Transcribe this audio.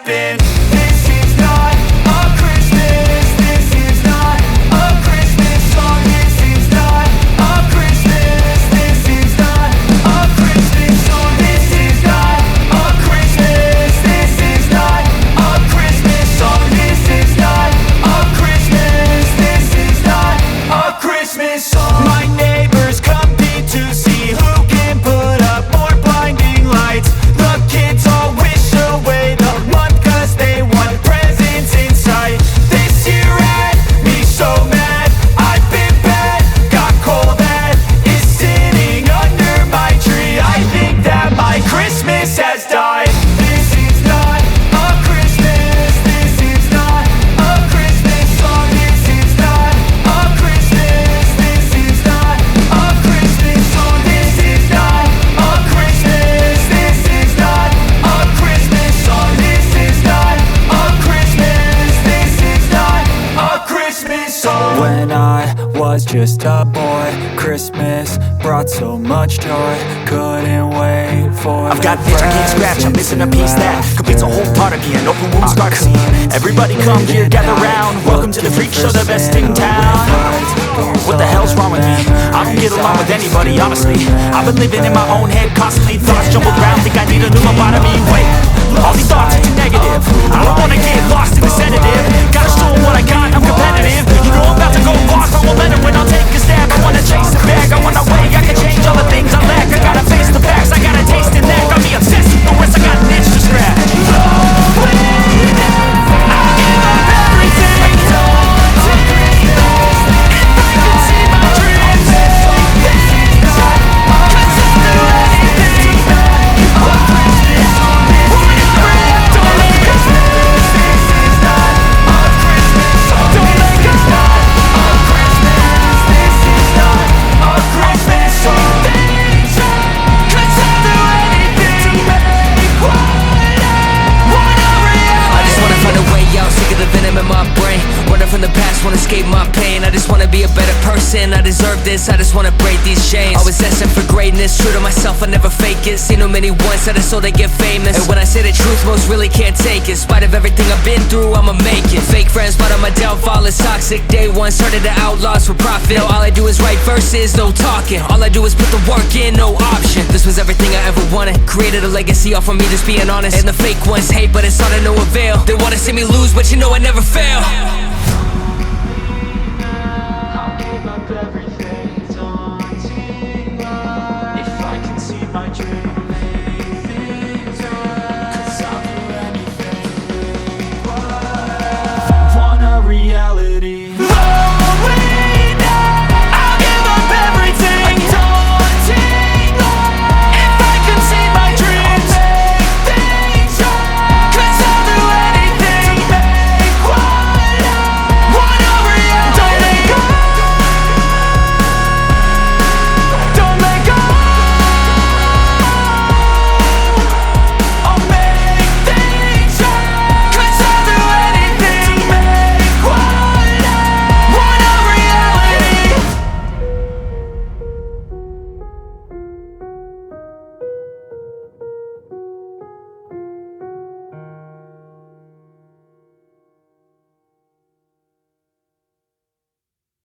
happen. This is not a Christmas. This is not a Christmas song. This is not a Christmas. This is not a Christmas song. This is not a Christmas. This is not a Christmas song. This is not a Christmas. This is not a Christmas song. My neighbors compete to see who can put up more blinding lights. The kids all wish away the month 'cause they want presents in sight. This year had me so mad, I've been bad, got coal that is sitting under my tree. I think that my Christmas has died. This is not a Christmas. This is not a Christmas song. This is not a Christmas. This is not a Christmas song. This is not a Christmas. This is not a Christmas song. This is not a Christmas. This is not a Christmas song. When I was just a boy, Christmas brought so much joy. Couldn't wait for I've got itch I can't scratch, I'm missing a piece that completes a whole part of me. An open wound scar to see. Everybody come here, gather round. Welcome to the freak show, the best in town. What the hell's wrong with me? I don't get along with anybody, honestly. I've been living in my own head constantly. Thoughts jumbled around, think I need a new lobotomy. Wait, all these thoughts are too negative. I don't wanna get lost in the sedative. Gotta show what I got, I'm competitive. You know I'm about to go boss, I won't let it win, I'll take a stab. I wanna chase the bag, I wanna weigh, I can change all the things I lack. I gotta face the facts, I gotta taste in that. Got me obsessed with the rest, I got an itch to scratch. I deserve this, I just wanna break these chains. Always asking for greatness, true to myself, I never fake it. Seen too many once that I so they get famous. And when I say the truth, most really can't take it. In spite of everything I've been through, I'ma make it. Fake friends, but on my downfall is toxic. Day one, started the outlaws for profit. Now all I do is write verses, no talking. All I do is put the work in, no option. This was everything I ever wanted. Created a legacy off of me, just being honest. And the fake ones hate, but it's all to no avail. They wanna see me lose, but you know I never fail.